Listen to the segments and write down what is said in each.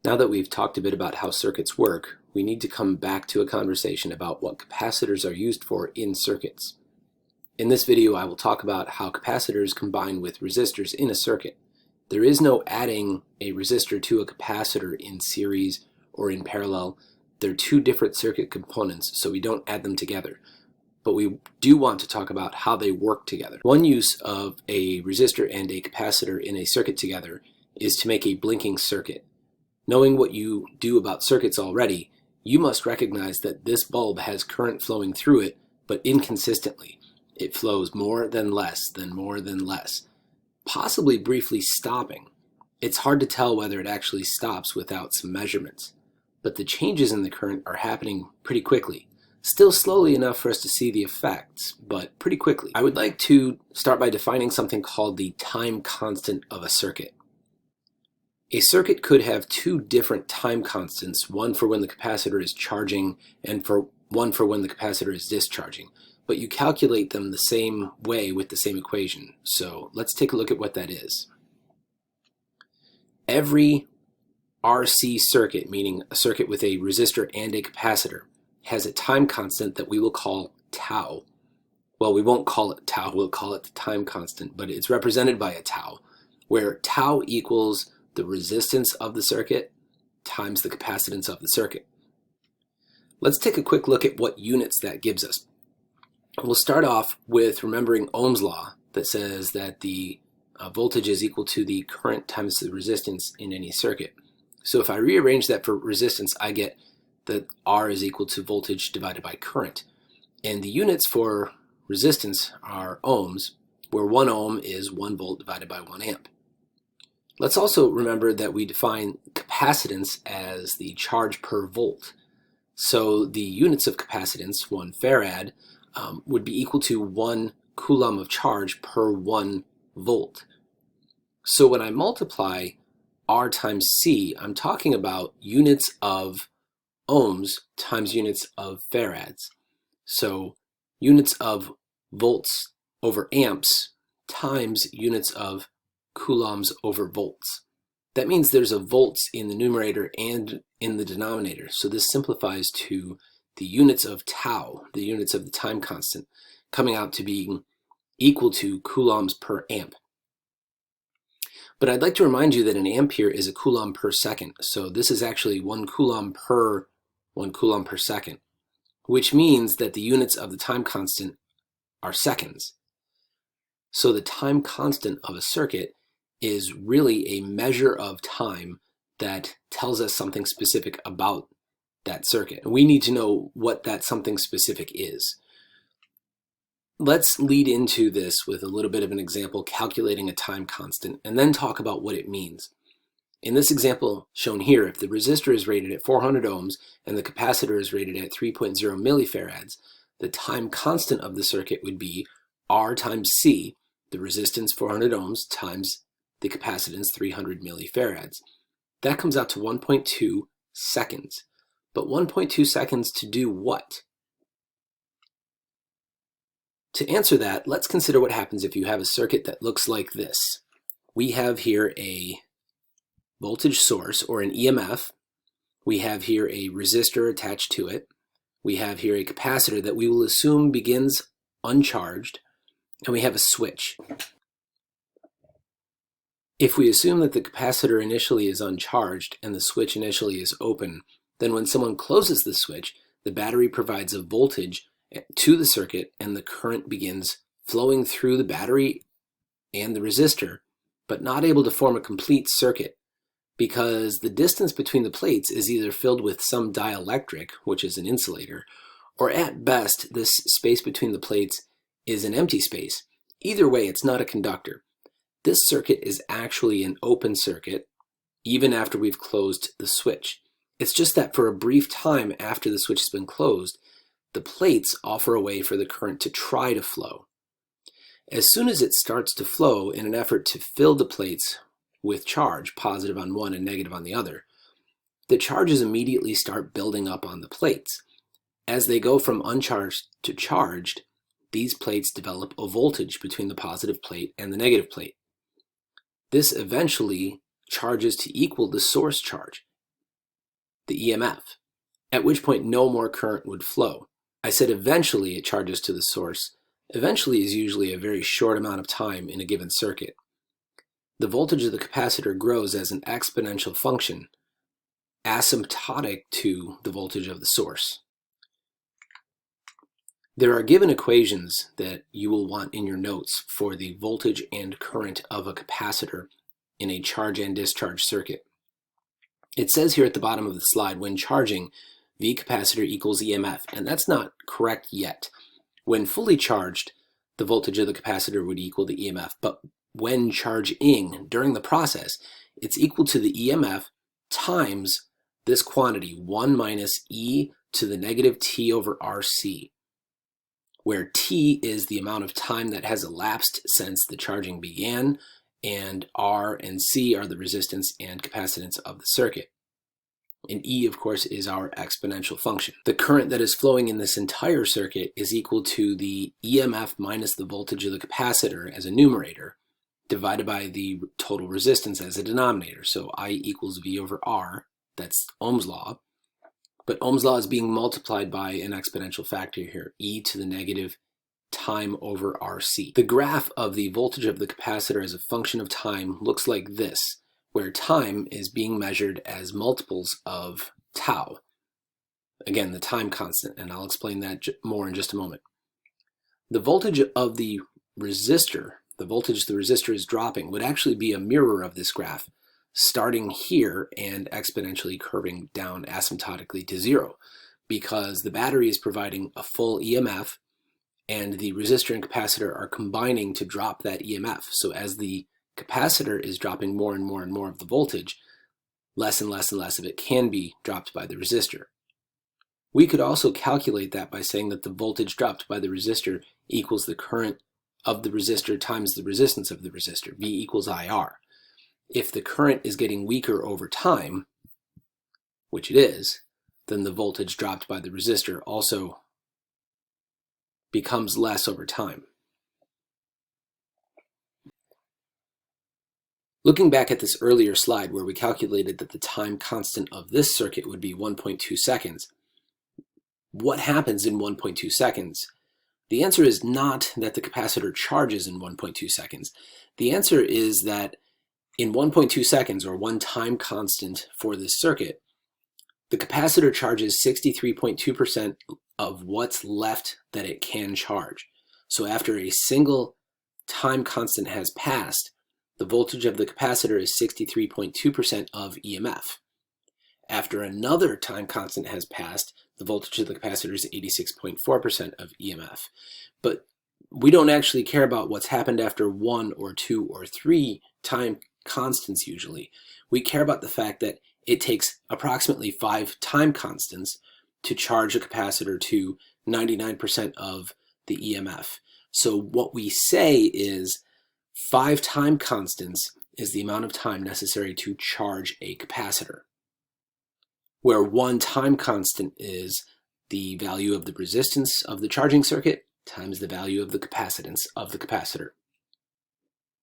Now that we've talked a bit about how circuits work, we need to come back to a conversation about what capacitors are used for in circuits. In this video, I will talk about how capacitors combine with resistors in a circuit. There is no adding a resistor to a capacitor in series or in parallel. They're two different circuit components, so we don't add them together. But we do want to talk about how they work together. One use of a resistor and a capacitor in a circuit together is to make a blinking circuit. Knowing what you do about circuits already, you must recognize that this bulb has current flowing through it, but inconsistently. It flows more than less, possibly briefly stopping. It's hard to tell whether it actually stops without some measurements. But the changes in the current are happening pretty quickly. Still slowly enough for us to see the effects, but pretty quickly. I would like to start by defining something called the time constant of a circuit. A circuit could have two different time constants, one for when the capacitor is charging and one for when the capacitor is discharging. But you calculate them the same way with the same equation. So let's take a look at what that is. Every RC circuit, meaning a circuit with a resistor and a capacitor, has a time constant that we will call tau. Well, we won't call it tau, we'll call it the time constant, but it's represented by a tau, where tau equals the resistance of the circuit times the capacitance of the circuit. Let's take a quick look at what units that gives us. We'll start off with remembering Ohm's law that says that the voltage is equal to the current times the resistance in any circuit. So if I rearrange that for resistance, I get that R is equal to voltage divided by current. And the units for resistance are ohms, where 1 ohm is 1 volt divided by 1 amp. Let's also remember that we define capacitance as the charge per volt. So the units of capacitance, 1 farad, would be equal to 1 coulomb of charge per 1 volt. So when I multiply R times C, I'm talking about units of ohms times units of farads. So units of volts over amps times units of coulombs over volts. That means there's a volts in the numerator and in the denominator. So this simplifies to the units of tau, the units of the time constant, coming out to being equal to coulombs per amp. But I'd like to remind you that an ampere is a coulomb per second. So this is actually 1 coulomb per second, which means that the units of the time constant are seconds. So the time constant of a circuit is really a measure of time that tells us something specific about that circuit. And we need to know what that something specific is. Let's lead into this with a little bit of an example calculating a time constant and then talk about what it means. In this example shown here, if the resistor is rated at 400 ohms and the capacitor is rated at 3.0 millifarads, the time constant of the circuit would be R times C, the resistance 400 ohms times the capacitance 300 millifarads. That comes out to 1.2 seconds. But 1.2 seconds to do what? To answer that, let's consider what happens if you have a circuit that looks like this. We have here a voltage source or an EMF. We have here a resistor attached to it. We have here a capacitor that we will assume begins uncharged, and we have a switch. If we assume that the capacitor initially is uncharged and the switch initially is open, then when someone closes the switch, the battery provides a voltage to the circuit and the current begins flowing through the battery and the resistor, but not able to form a complete circuit because the distance between the plates is either filled with some dielectric, which is an insulator, or at best, this space between the plates is an empty space. Either way, it's not a conductor. This circuit is actually an open circuit, even after we've closed the switch. It's just that for a brief time after the switch has been closed, the plates offer a way for the current to try to flow. As soon as it starts to flow in an effort to fill the plates with charge, positive on one and negative on the other, the charges immediately start building up on the plates. As they go from uncharged to charged, these plates develop a voltage between the positive plate and the negative plate. This eventually charges to equal the source charge. the EMF, at which point no more current would flow. I said eventually it charges to the source. Eventually is usually a very short amount of time in a given circuit. The voltage of the capacitor grows as an exponential function, asymptotic to the voltage of the source. There are given equations that you will want in your notes for the voltage and current of a capacitor in a charge and discharge circuit. It says here at the bottom of the slide, when charging, V capacitor equals EMF, and that's not correct yet. When fully charged, the voltage of the capacitor would equal the EMF, but when charging during the process, it's equal to the EMF times this quantity, 1 minus e to the negative t over RC, where t is the amount of time that has elapsed since the charging began, and R and C are the resistance and capacitance of the circuit. And E, of course, is our exponential function. The current that is flowing in this entire circuit is equal to the EMF minus the voltage of the capacitor as a numerator, divided by the total resistance as a denominator. So I equals V over R, that's Ohm's law. But Ohm's law is being multiplied by an exponential factor here, e to the negative time over RC. The graph of the voltage of the capacitor as a function of time looks like this, where time is being measured as multiples of tau. Again, the time constant, and I'll explain that more in just a moment. The voltage of the resistor, the voltage the resistor is dropping, would actually be a mirror of this graph, starting here and exponentially curving down asymptotically to zero, because the battery is providing a full EMF, and the resistor and capacitor are combining to drop that EMF. So as the capacitor is dropping more and more and more of the voltage, less and less and less of it can be dropped by the resistor. We could also calculate that by saying that the voltage dropped by the resistor equals the current of the resistor times the resistance of the resistor, V equals IR. If the current is getting weaker over time, which it is, then the voltage dropped by the resistor also becomes less over time. Looking back at this earlier slide where we calculated that the time constant of this circuit would be 1.2 seconds, what happens in 1.2 seconds? The answer is not that the capacitor charges in 1.2 seconds. The answer is that in 1.2 seconds, or one time constant for this circuit, the capacitor charges 63.2% of what's left that it can charge. So after a single time constant has passed, the voltage of the capacitor is 63.2% of EMF. After another time constant has passed, the voltage of the capacitor is 86.4% of EMF. But we don't actually care about what's happened after 1 or 2 or 3 time constants usually. We care about the fact that it takes approximately 5 time constants to charge a capacitor to 99% of the EMF. So what we say is 5 time constants is the amount of time necessary to charge a capacitor, where 1 time constant is the value of the resistance of the charging circuit times the value of the capacitance of the capacitor.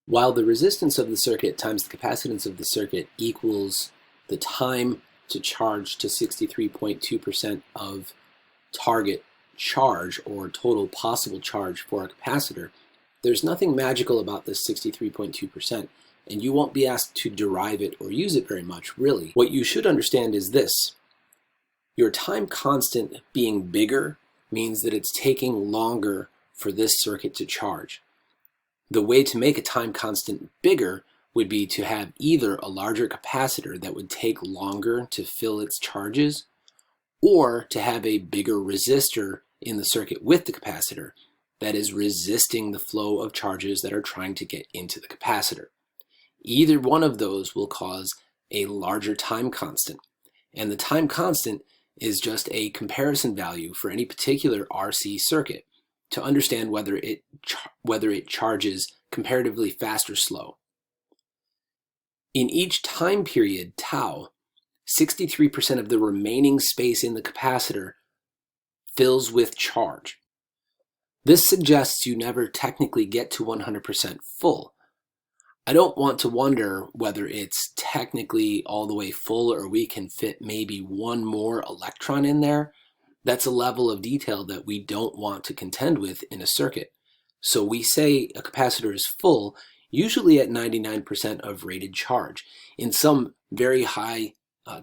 While the resistance of the circuit times the capacitance of the circuit equals the time to charge to 63.2% of target charge or total possible charge for a capacitor, there's nothing magical about this 63.2%, and you won't be asked to derive it or use it very much, really. What you should understand is this. Your time constant being bigger means that it's taking longer for this circuit to charge. The way to make a time constant bigger would be to have either a larger capacitor that would take longer to fill its charges, or to have a bigger resistor in the circuit with the capacitor that is resisting the flow of charges that are trying to get into the capacitor. Either one of those will cause a larger time constant, and the time constant is just a comparison value for any particular RC circuit to understand whether it charges comparatively fast or slow. In each time period, tau, 63% of the remaining space in the capacitor fills with charge. This suggests you never technically get to 100% full. I don't want to wonder whether it's technically all the way full or we can fit maybe one more electron in there. That's a level of detail that we don't want to contend with in a circuit. So we say a capacitor is full, usually at 99% of rated charge. In some very high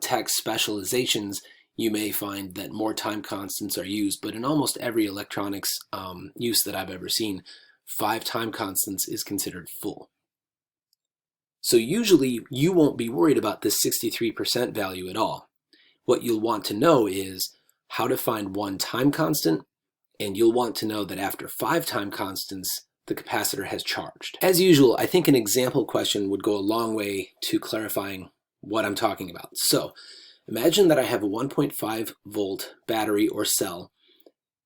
tech specializations, you may find that more time constants are used, but in almost every electronics use that I've ever seen, 5 time constants is considered full. So usually you won't be worried about this 63% value at all. What you'll want to know is how to find one time constant, and you'll want to know that after 5 time constants, the capacitor has charged. As usual, I think an example question would go a long way to clarifying what I'm talking about. So imagine that I have a 1.5 volt battery or cell,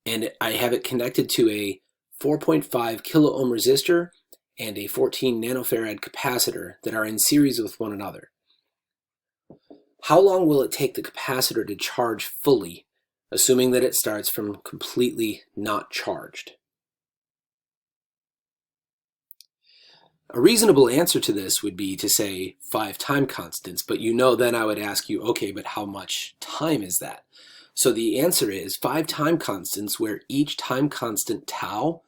and I have it connected to a 4.5 kilo ohm resistor and a 14 nanofarad capacitor that are in series with one another. How long will it take the capacitor to charge fully, assuming that it starts from completely not charged? A reasonable answer to this would be to say 5 time constants, but then I would ask you, okay, but how much time is that? So the answer is 5 time constants, where each time constant tau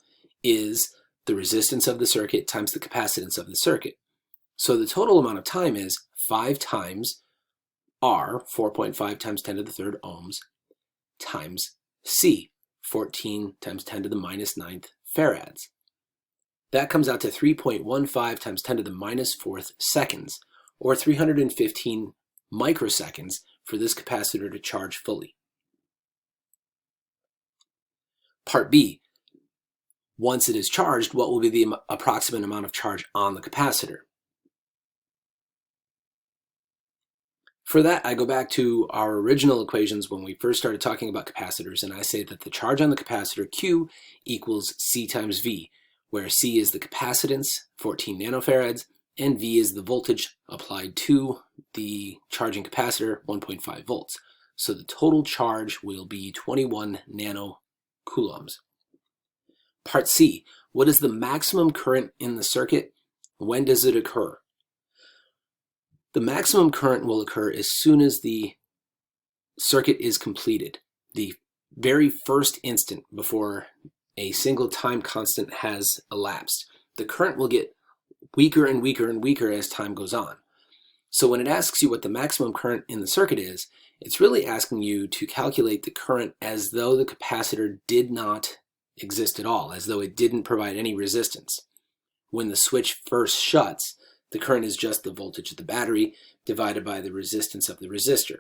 is the resistance of the circuit times the capacitance of the circuit. So the total amount of time is 5 times R, 4.5 times 10 to the third ohms, times C, 14 times 10 to the minus 9th farads. That comes out to 3.15 times 10 to the minus 4th seconds, or 315 microseconds for this capacitor to charge fully. Part B. Once it is charged, what will be the approximate amount of charge on the capacitor? For that, I go back to our original equations when we first started talking about capacitors, and I say that the charge on the capacitor Q equals C times V, where C is the capacitance, 14 nanofarads, and V is the voltage applied to the charging capacitor, 1.5 volts. So the total charge will be 21 nanocoulombs. Part C, what is the maximum current in the circuit? When does it occur? The maximum current will occur as soon as the circuit is completed, the very first instant before a single time constant has elapsed. The current will get weaker and weaker and weaker as time goes on. So when it asks you what the maximum current in the circuit is, it's really asking you to calculate the current as though the capacitor did not exist at all, as though it didn't provide any resistance. When the switch first shuts, the current is just the voltage of the battery divided by the resistance of the resistor.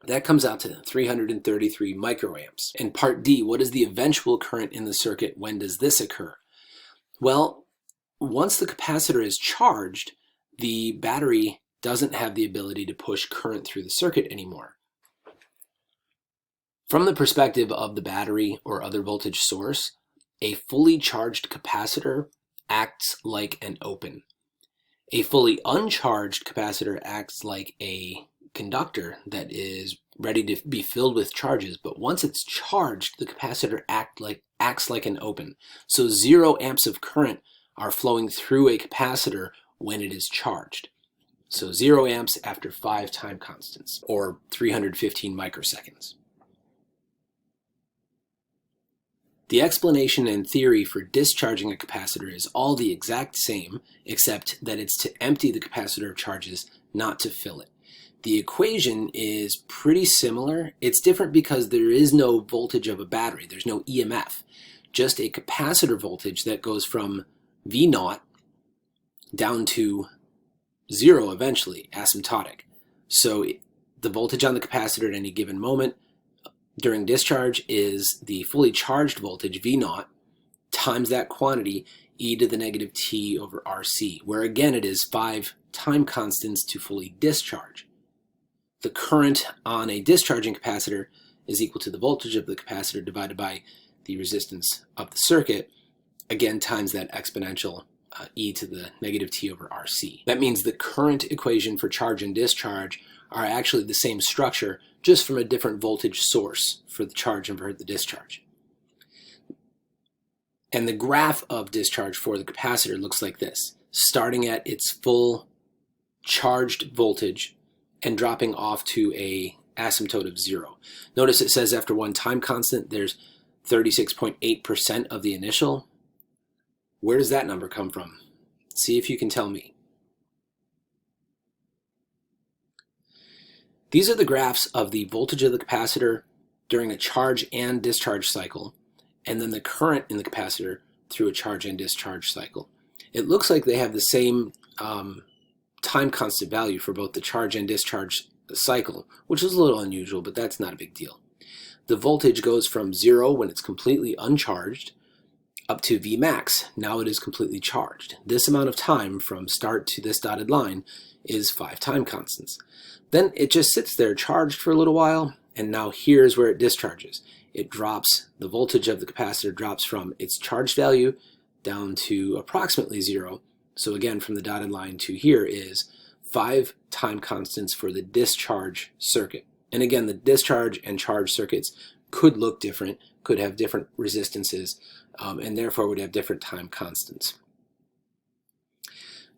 That comes out to 333 microamps. And part D, what is the eventual current in the circuit? When does this occur? Well, once the capacitor is charged, the battery doesn't have the ability to push current through the circuit anymore. From the perspective of the battery or other voltage source, a fully charged capacitor acts like an open. A fully uncharged capacitor acts like a conductor that is ready to be filled with charges, but once it's charged, the capacitor acts like an open. So 0 amps of current are flowing through a capacitor when it is charged. So 0 amps after 5 time constants, or 315 microseconds. The explanation and theory for discharging a capacitor is all the exact same, except that it's to empty the capacitor of charges, not to fill it. The equation is pretty similar. It's different because there is no voltage of a battery. There's no EMF, just a capacitor voltage that goes from V0 down to 0 eventually, asymptotic. So the voltage on the capacitor at any given moment during discharge is the fully charged voltage, V0, times that quantity, e to the negative t over RC, where again it is 5 time constants to fully discharge. The current on a discharging capacitor is equal to the voltage of the capacitor divided by the resistance of the circuit, again times that exponential e to the negative t over RC. That means the current equation for charge and discharge are actually the same structure, just from a different voltage source for the charge and for the discharge. And the graph of discharge for the capacitor looks like this. starting at its full charged voltage and dropping off to a asymptote of 0. Notice it says after one time constant there's 36.8% of the initial. Where does that number come from? See if you can tell me. These are the graphs of the voltage of the capacitor during a charge and discharge cycle, and then the current in the capacitor through a charge and discharge cycle. It looks like they have the same time constant value for both the charge and discharge cycle, which is a little unusual, but that's not a big deal. The voltage goes from 0 when it's completely uncharged up to V max. Now it is completely charged. This amount of time from start to this dotted line is 5 time constants. Then it just sits there charged for a little while, and now here's where it discharges. It drops, the voltage of the capacitor drops from its charged value down to approximately 0. So again, from the dotted line to here is 5 time constants for the discharge circuit. And again, the discharge and charge circuits could look different, could have different resistances, and therefore would have different time constants.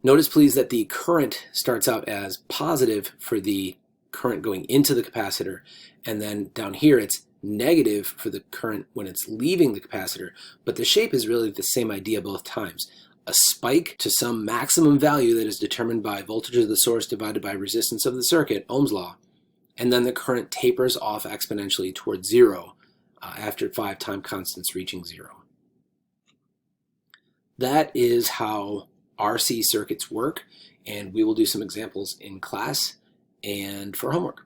Notice please that the current starts out as positive for the current going into the capacitor, and then down here it's negative for the current when it's leaving the capacitor, but the shape is really the same idea both times. A spike to some maximum value that is determined by voltage of the source divided by resistance of the circuit, Ohm's law, and then the current tapers off exponentially towards 0 after 5 time constants reaching 0. That is how RC circuits work, and we will do some examples in class and for homework.